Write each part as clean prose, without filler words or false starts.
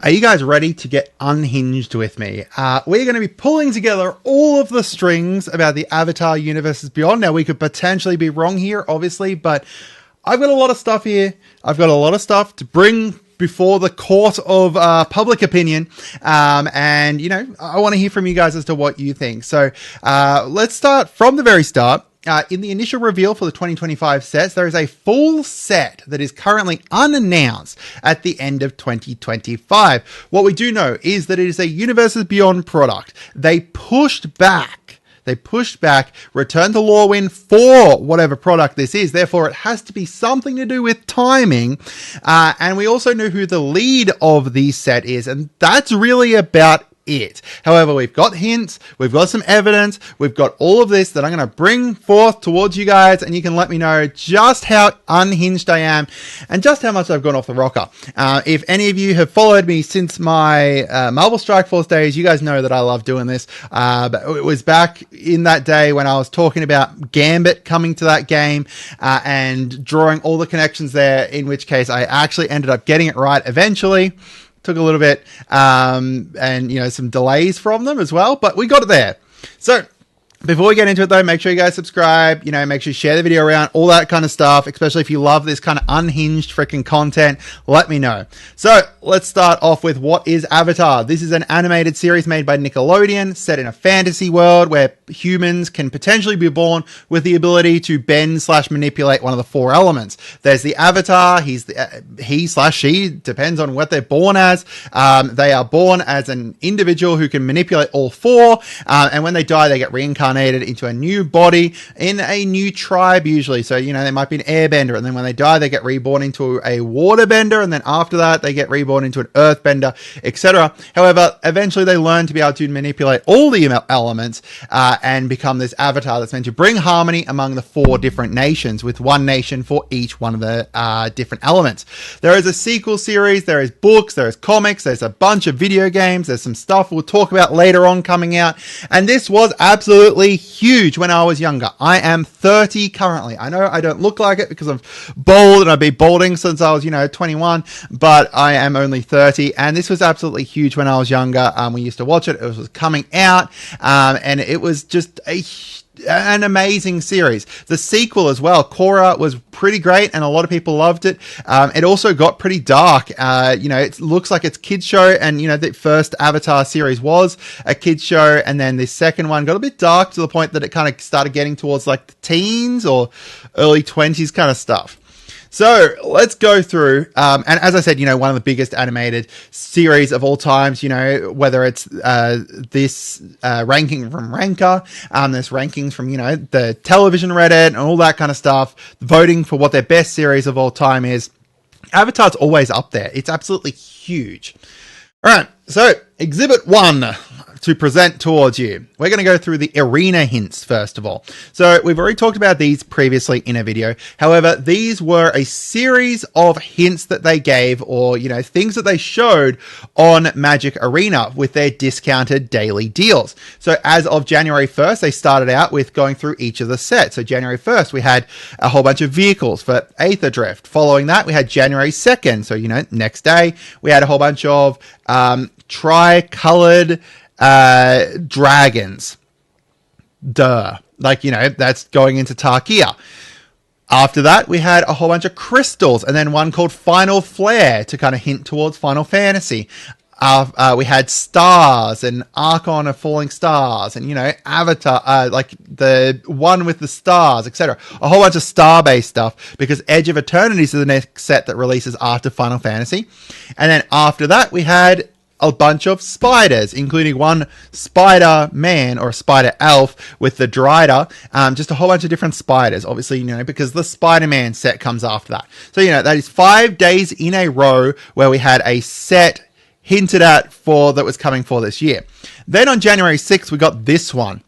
Are you guys ready to get unhinged with me? We're going to be pulling together all of the strings about the Avatar Universes Beyond. Now, we could potentially be wrong here, obviously, but I've got a lot of stuff here. I've got a lot of stuff to bring before the court of public opinion. And, you know, I want to hear from you guys as to what you think. So let's start from the very start. In the initial reveal for the 2025 sets, there is a full set that is currently unannounced at the end of 2025. What we do know is that it is a Universes Beyond product. They pushed back Return to Lorwyn for whatever product this is. Therefore, it has to be something to do with timing. And we also know who the lead of the set is, and that's really about it. However, we've got hints, we've got some evidence, we've got all of this that I'm going to bring forth towards you guys, and you can let me know just how unhinged I am and just how much I've gone off the rocker. If any of you have followed me since my Marvel Strike Force days, you guys know that I love doing this. But it was back in that day when I was talking about Gambit coming to that game and drawing all the connections there, in which case I actually ended up getting it right eventually. Took a little bit, and, you know, some delays from them as well, but we got it there. So before we get into it though, make sure you guys subscribe, you know, make sure you share the video around, all that kind of stuff, especially if you love this kind of unhinged freaking content, let me know. So let's start off with what is Avatar. This is an animated series made by Nickelodeon, set in a fantasy world where humans can potentially be born with the ability to bend/manipulate one of the four elements. There's the Avatar, he/she, depends on what they're born as. They are born as an individual who can manipulate all four, and when they die, they get reincarnated into a new body in a new tribe usually. So, you know, they might be an airbender, and then when they die, they get reborn into a waterbender, and then after that, they get reborn into an earthbender, etc. However, eventually they learn to be able to manipulate all the elements and become this avatar that's meant to bring harmony among the four different nations, with one nation for each one of the different elements. There is a sequel series, there is books, there is comics, there's a bunch of video games, there's some stuff we'll talk about later on coming out, and this was absolutely huge when I was younger. I am 30 currently. I know I don't look like it because I'm bald, and I've been balding since I was, 21, but I am only 30, and this was absolutely huge when I was younger. We used to watch it. It was coming out, and it was just an amazing series. The sequel as well, Korra, was pretty great, and a lot of people loved it. It also got pretty dark. It looks like it's a kids show, and the first Avatar series was a kids show, and then the second one got a bit dark to the point that it kind of started getting towards like the teens or early 20s kind of stuff. So let's go through, and as I said, one of the biggest animated series of all times, whether it's this ranking from Ranker, there's rankings from, the television Reddit and all that kind of stuff, voting for what their best series of all time is. Avatar's always up there. It's absolutely huge. All right, so Exhibit 1 to present towards you. We're going to go through the arena hints first of all. So we've already talked about these previously in a video. However, these were a series of hints that they gave, or, things that they showed on Magic Arena with their discounted daily deals. So as of January 1st, they started out with going through each of the sets. So January 1st, we had a whole bunch of vehicles for Aether Drift. Following that, we had January 2nd. So, next day, we had a whole bunch of tri-colored dragons. That's going into Tarkia. After that, we had a whole bunch of crystals, and then one called Final Flare to kind of hint towards Final Fantasy. We had stars and Archon of Falling Stars, and Avatar, like the one with the stars, etc. A whole bunch of star-based stuff, because Edge of Eternity is the next set that releases after Final Fantasy. And then after that, we had a bunch of spiders, including one Spider-Man or Spider-Elf with the Drider. Just a whole bunch of different spiders, obviously, because the Spider-Man set comes after that. So, that is 5 days in a row where we had a set hinted at for that was coming for this year. Then on January 6th, we got this one.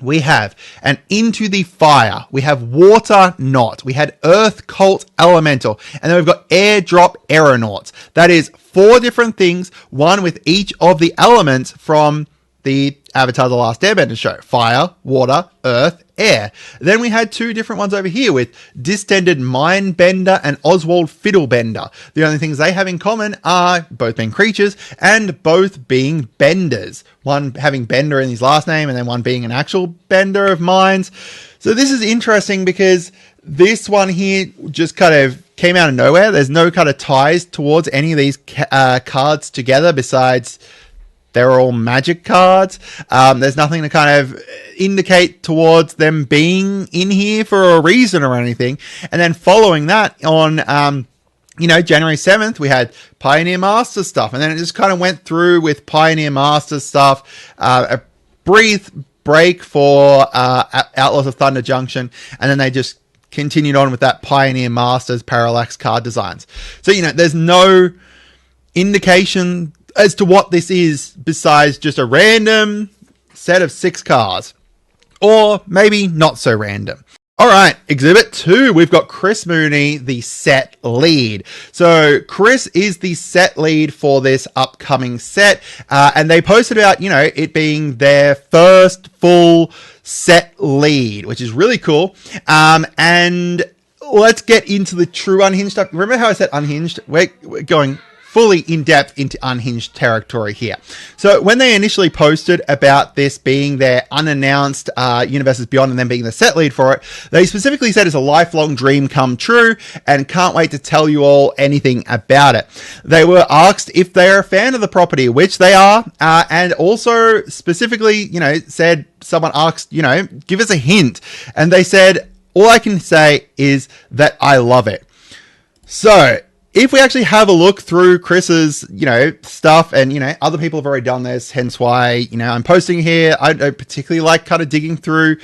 We have an Into the Fire. We have Water Knot. We had Earth Cult Elemental. And then we've got Airdrop Aeronauts. That is 4 different things, one with each of the elements from the Avatar The Last Airbender show. Fire, Water, Earth, air. Then we had two different ones over here with Distended Mindbender and Oswald Fiddlebender. The only things they have in common are both being creatures and both being benders. One having Bender in his last name and then one being an actual bender of minds. So this is interesting because this one here just kind of came out of nowhere. There's no kind of ties towards any of these cards together besides they're all magic cards. There's nothing to kind of indicate towards them being in here for a reason or anything. And then following that on, January 7th, we had Pioneer Master stuff. And then it just kind of went through with Pioneer Master stuff, a brief break for Outlaws of Thunder Junction. And then they just continued on with that Pioneer Masters Parallax card designs. So, there's no indication as to what this is besides just a random set of 6 cards. Or maybe not so random. All right, Exhibit 2, we've got Chris Mooney, the set lead. So Chris is the set lead for this upcoming set. And they posted about, it being their first full set lead, which is really cool. And let's get into the true Unhinged stuff. Remember how I said Unhinged? We're going fully in depth into Unhinged territory here. So when they initially posted about this being their unannounced Universes Beyond and then being the set lead for it, they specifically said it's a lifelong dream come true and can't wait to tell you all anything about it. They were asked if they're a fan of the property, which they are, and also specifically, said someone asked, give us a hint. And they said, all I can say is that I love it. So if we actually have a look through Chris's, stuff and, other people have already done this, hence why, I'm posting here. I don't particularly like kind of digging through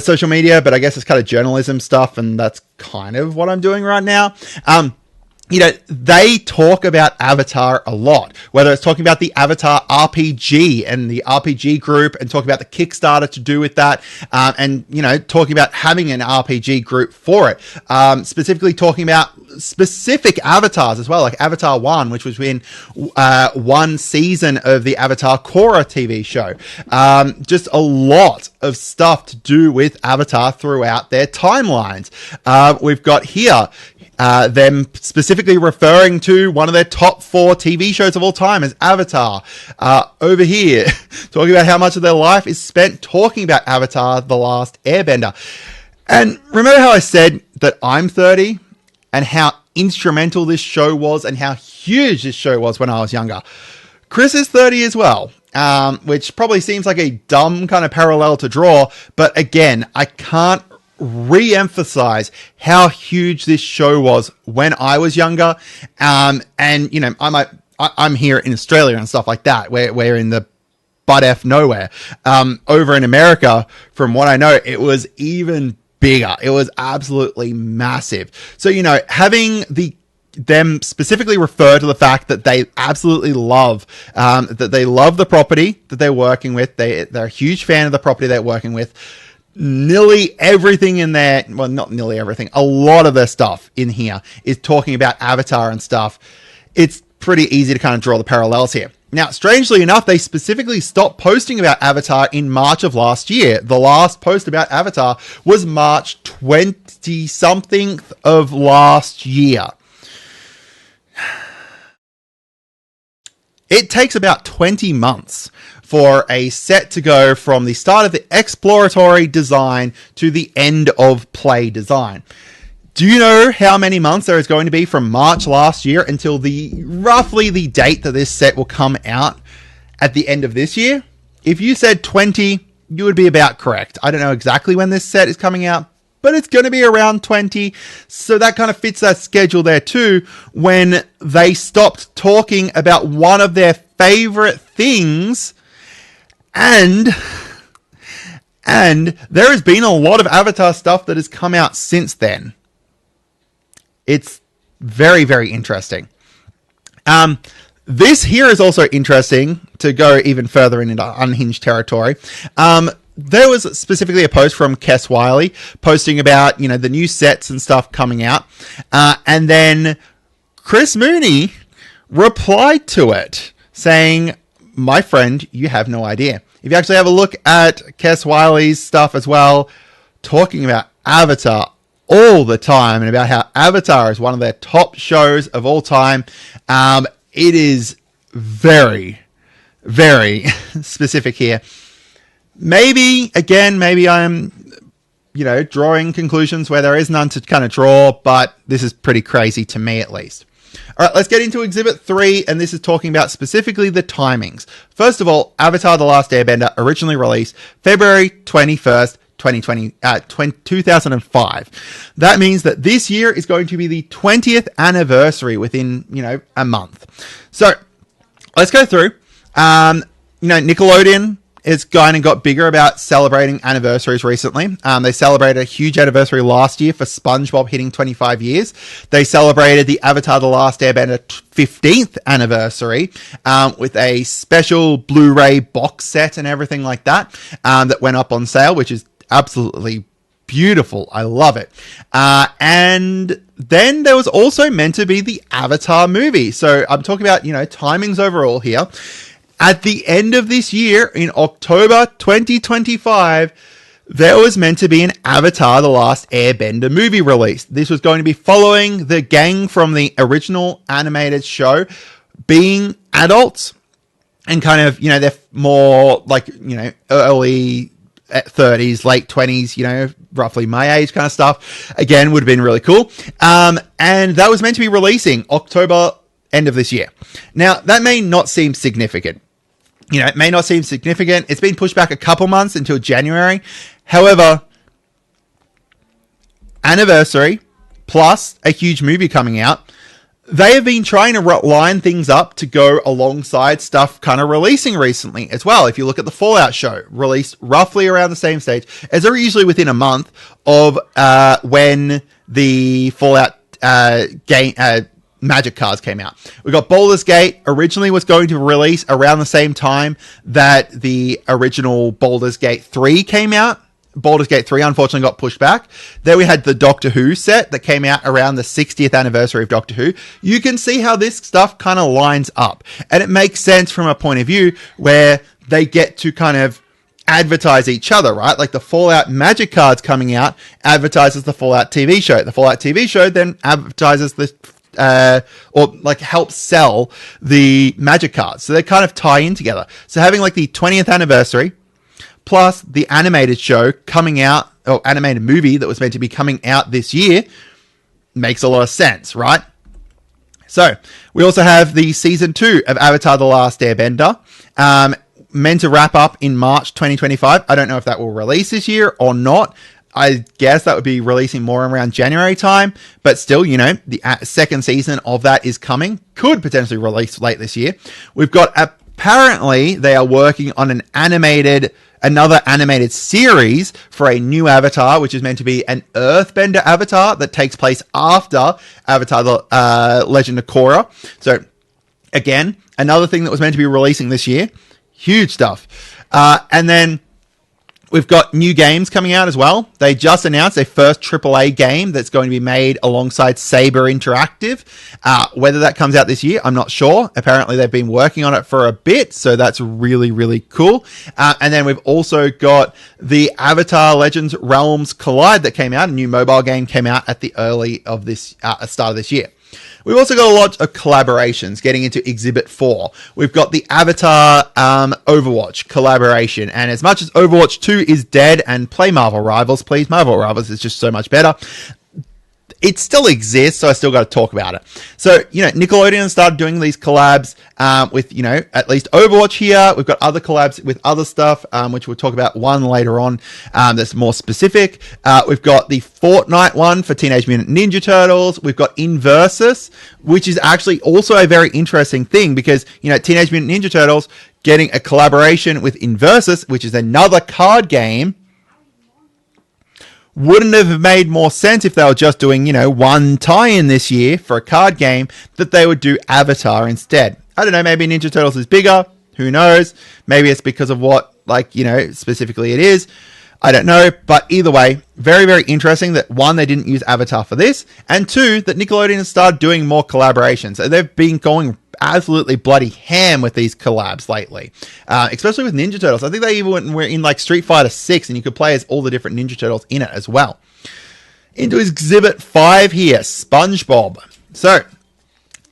social media, but I guess it's kind of journalism stuff. And that's kind of what I'm doing right now. They talk about Avatar a lot, whether it's talking about the Avatar RPG and the RPG group and talking about the Kickstarter to do with that. And talking about having an RPG group for it, specifically talking about specific avatars as well, like Avatar 1, which was in one season of the Avatar Korra TV show. Just a lot of stuff to do with Avatar throughout their timelines. We've got here them specifically referring to one of their top 4 TV shows of all time as Avatar. Over here, talking about how much of their life is spent talking about Avatar, The Last Airbender. And remember how I said that I'm 30 and how instrumental this show was and how huge this show was when I was younger. Chris is 30 as well, which probably seems like a dumb kind of parallel to draw. But again, I can't re-emphasize how huge this show was when I was younger. And, I'm here in Australia and stuff like that. We're in the butt F nowhere. Over in America, from what I know, it was even bigger. It was absolutely massive. So, having them specifically refer to the fact that they absolutely love, that they love the property that they're working with. They're a huge fan of the property they're working with. Nearly everything in there, well, not nearly everything, a lot of their stuff in here is talking about Avatar and stuff. It's pretty easy to kind of draw the parallels here. Now, strangely enough, they specifically stopped posting about Avatar in March of last year. The last post about Avatar was March 20-something of last year. It takes about 20 months for a set to go from the start of the exploratory design to the end of play design. Do you know how many months there is going to be from March last year until roughly the date that this set will come out at the end of this year? If you said 20, you would be about correct. I don't know exactly when this set is coming out, but it's going to be around 20. So that kind of fits that schedule there too, when they stopped talking about one of their favorite things. And there has been a lot of Avatar stuff that has come out since then. It's very, very interesting. This here is also interesting to go even further into Unhinged territory. There was specifically a post from Kess Wiley posting about, the new sets and stuff coming out. And then Chris Mooney replied to it saying, "My friend, you have no idea. if you actually have a look at Kes Wiley's stuff as well, talking about Avatar all the time and about how Avatar is one of their top shows of all time. It is very, very specific here. Maybe I'm, drawing conclusions where there is none to kind of draw, but this is pretty crazy to me at least. All right, let's get into Exhibit 3, and this is talking about specifically the timings. First of all, Avatar: The Last Airbender originally released February 21st, 2005. That means that this year is going to be the 20th anniversary within, a month. So let's go through. Nickelodeon is kind of got bigger about celebrating anniversaries recently. They celebrated a huge anniversary last year for SpongeBob hitting 25 years. They celebrated the Avatar: The Last Airbender 15th anniversary with a special Blu-ray box set and everything like that that went up on sale, which is absolutely beautiful. I love it. And then there was also meant to be the Avatar movie. So I'm talking about, timings overall here. At the end of this year, in October 2025, there was meant to be an Avatar: The Last Airbender movie released. This was going to be following the gang from the original animated show being adults and kind of, they're more like, early 30s, late 20s, roughly my age kind of stuff. Again, would have been really cool. And that was meant to be releasing October end of this year. Now, that may not seem significant. It may not seem significant. It's been pushed back a couple months until January. However, anniversary plus a huge movie coming out, they have been trying to line things up to go alongside stuff kind of releasing recently as well. If you look at the Fallout show, released roughly around the same stage, as they're usually within a month of when the Fallout game Magic cards came out. We got Baldur's Gate originally was going to release around the same time that the original Baldur's Gate 3 came out. Baldur's Gate 3 unfortunately got pushed back. Then we had the Doctor Who set that came out around the 60th anniversary of Doctor Who. You can see how this stuff kind of lines up. And it makes sense from a point of view where they get to kind of advertise each other, right? Like the Fallout Magic cards coming out advertises the Fallout TV show. The Fallout TV show then advertises the help sell the Magic cards. So they kind of tie in together. So having like the 20th anniversary plus the animated show coming out, or animated movie that was meant to be coming out this year, makes a lot of sense, right? So we also have the season 2 of Avatar: The Last Airbender, meant to wrap up in March 2025. I don't know if that will release this year or not. I guess that would be releasing more around January time, but still, the second season of that is coming. Could potentially release late this year. We've got, apparently, they are working on another animated series for a new Avatar, which is meant to be an Earthbender Avatar that takes place after Avatar: The Legend of Korra. So, again, another thing that was meant to be releasing this year. Huge stuff. And then we've got new games coming out as well. They just announced a first AAA game that's going to be made alongside Saber Interactive. Whether that comes out this year, I'm not sure. Apparently, they've been working on it for a bit, so that's really, really cool. And then we've also got the Avatar Legends Realms Collide that came out. A new mobile game came out at the start of this year. We've also got a lot of collaborations getting into Exhibit 4. We've got the Avatar Overwatch collaboration. And as much as Overwatch 2 is dead and play Marvel Rivals, please, Marvel Rivals is just so much better. It still exists, so I still got to talk about it. So, Nickelodeon started doing these collabs with, at least Overwatch here. We've got other collabs with other stuff, which we'll talk about one later on that's more specific. We've got the Fortnite one for Teenage Mutant Ninja Turtles. We've got Inversus, which is actually also a very interesting thing because, Teenage Mutant Ninja Turtles getting a collaboration with Inversus, which is another card game. Wouldn't have made more sense if they were just doing, one tie-in this year for a card game that they would do Avatar instead. I don't know, maybe Ninja Turtles is bigger. Who knows? Maybe it's because of what, specifically it is. I don't know. But either way, very, very interesting that one, they didn't use Avatar for this. And two, that Nickelodeon has started doing more collaborations. So they've been going absolutely bloody ham with these collabs lately, especially with Ninja Turtles. I think they even were in like Street Fighter 6, and you could play as all the different Ninja Turtles in it as well. Into Exhibit 5 here, SpongeBob. So,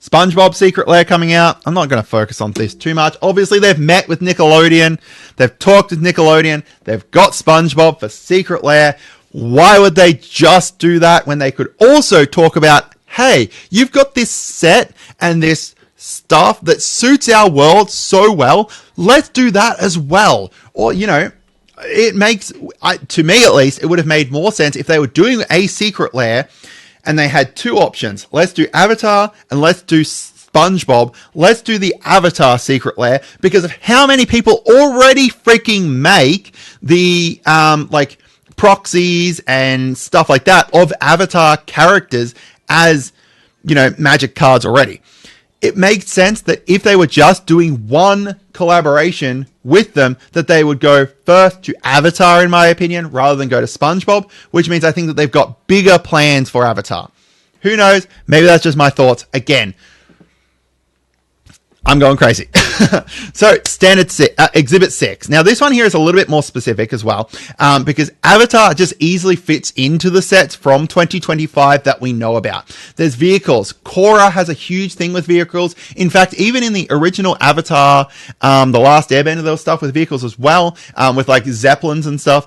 SpongeBob Secret Lair coming out. I'm not going to focus on this too much. Obviously, they've met with Nickelodeon. They've talked with Nickelodeon. They've got SpongeBob for Secret Lair. Why would they just do that when they could also talk about, hey, you've got this set and this stuff that suits our world so well. Let's do that as well. Or, you know, it makes, to me at least, it would have made more sense if they were doing a Secret Lair and they had two options. Let's do Avatar and let's do SpongeBob. Let's do the Avatar Secret Lair because of how many people already freaking make the, like, proxies and stuff like that of Avatar characters as, you know, magic cards already. It makes sense that if they were just doing one collaboration with them, that they would go first to Avatar, in my opinion, rather than go to SpongeBob, which means I think that they've got bigger plans for Avatar. Who knows? Maybe that's just my thoughts. Again, I'm going crazy. So, Exhibit 6. Now, this one here is a little bit more specific as well, because Avatar just easily fits into the sets from 2025 that we know about. There's vehicles. Korra has a huge thing with vehicles. In fact, even in the original Avatar, The Last Airbender, there was stuff with vehicles as well, with like Zeppelins and stuff.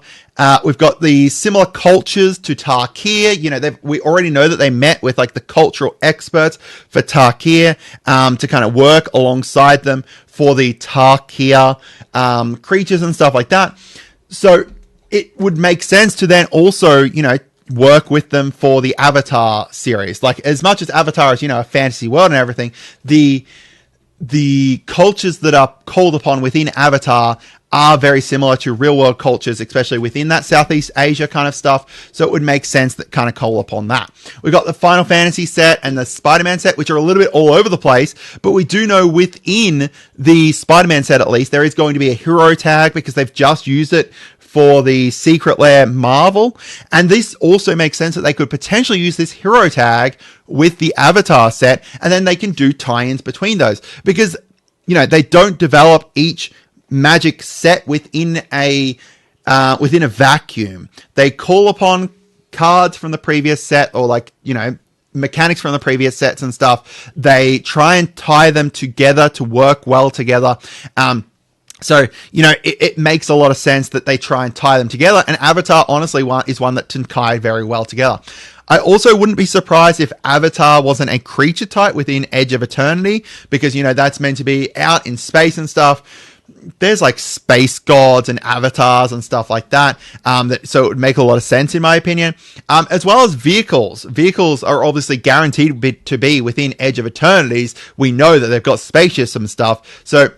We've got the similar cultures to Tarkir. You know, we already know that they met with like the cultural experts for Tarkir, to kind of work alongside them for the Tarkir, creatures and stuff like that. So it would make sense to then also, you know, work with them for the Avatar series. Like, as much as Avatar is, you know, a fantasy world and everything, the cultures that are called upon within Avatar are very similar to real world cultures, especially within that Southeast Asia kind of stuff. So it would make sense that kind of call upon that. We've got the Final Fantasy set and the Spider-Man set, which are a little bit all over the place, but we do know within the Spider-Man set, at least, there is going to be a hero tag because they've just used it for the Secret Lair Marvel. And this also makes sense that they could potentially use this hero tag with the Avatar set, and then they can do tie-ins between those because, you know, they don't develop each magic set within a vacuum. They call upon cards from the previous set, or like, you know, mechanics from the previous sets and stuff. They try and tie them together to work well together. So, you know, it makes a lot of sense that they try and tie them together. And Avatar, honestly, is one that can tie very well together. I also wouldn't be surprised if Avatar wasn't a creature type within Edge of Eternity, because, you know, that's meant to be out in space and stuff. There's like space gods and avatars and stuff like that. So it would make a lot of sense in my opinion. As well as vehicles. Vehicles are obviously guaranteed to be within Edge of Eternities. We know that they've got spaceships and stuff. So,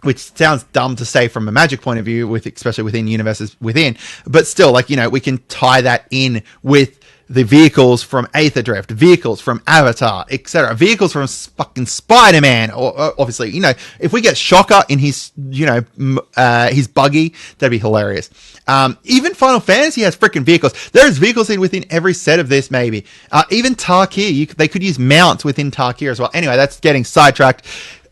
which sounds dumb to say from a magic point of view, especially within universes within, but still, like, you know, we can tie that in with the vehicles from Aether Drift, vehicles from Avatar, etc. Vehicles from fucking Spider-Man, or obviously, you know, if we get Shocker in his, you know, his buggy, that'd be hilarious. Even Final Fantasy has freaking vehicles. There's vehicles within every set of this, maybe. Even Tarkir, they could use mounts within Tarkir as well. Anyway, that's getting sidetracked.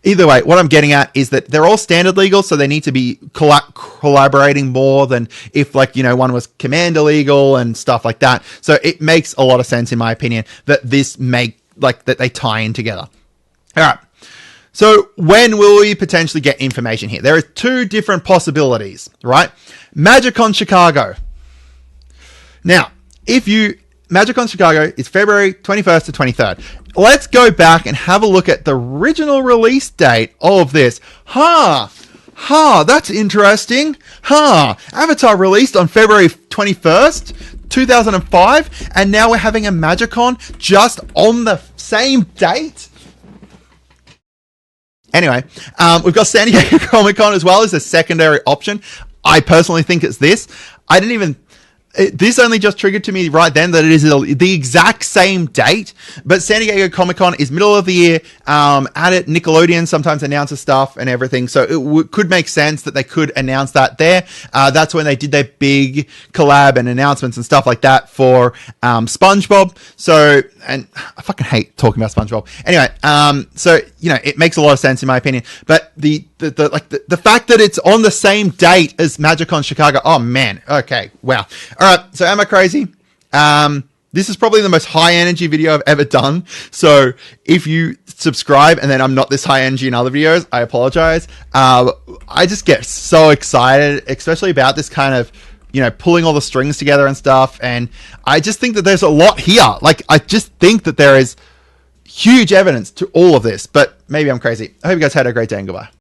Either way, what I'm getting at is that they're all standard legal, so they need to be collaborating more than if, like, you know, one was commander legal and stuff like that. So it makes a lot of sense, in my opinion, that that they tie in together. All right. So when will we potentially get information here? There are two different possibilities, right? MagicCon Chicago. Now, MagicCon Chicago is February 21st to 23rd. Let's go back and have a look at the original release date of this. That's interesting. Avatar released on February 21st, 2005, and now we're having a MagicCon just on the same date? Anyway, we've got San Diego Comic-Con as well as a secondary option. I personally think it's this. This only just triggered to me right then that it is the exact same date, but San Diego Comic-Con is middle of the year. At it, Nickelodeon sometimes announces stuff and everything, so it could make sense that they could announce that there. That's when they did their big collab and announcements and stuff like that for SpongeBob. So and I fucking hate talking about SpongeBob. Anyway, so it makes a lot of sense in my opinion. But the fact that it's on the same date as MagicCon Chicago. Oh man. Okay. Wow. All right. So am I crazy? This is probably the most high energy video I've ever done. So if you subscribe and then I'm not this high energy in other videos, I apologize. I just get so excited, especially about this kind of, pulling all the strings together and stuff. And I just think that there's a lot here. Like, I just think that there is huge evidence to all of this, but maybe I'm crazy. I hope you guys had a great day and goodbye.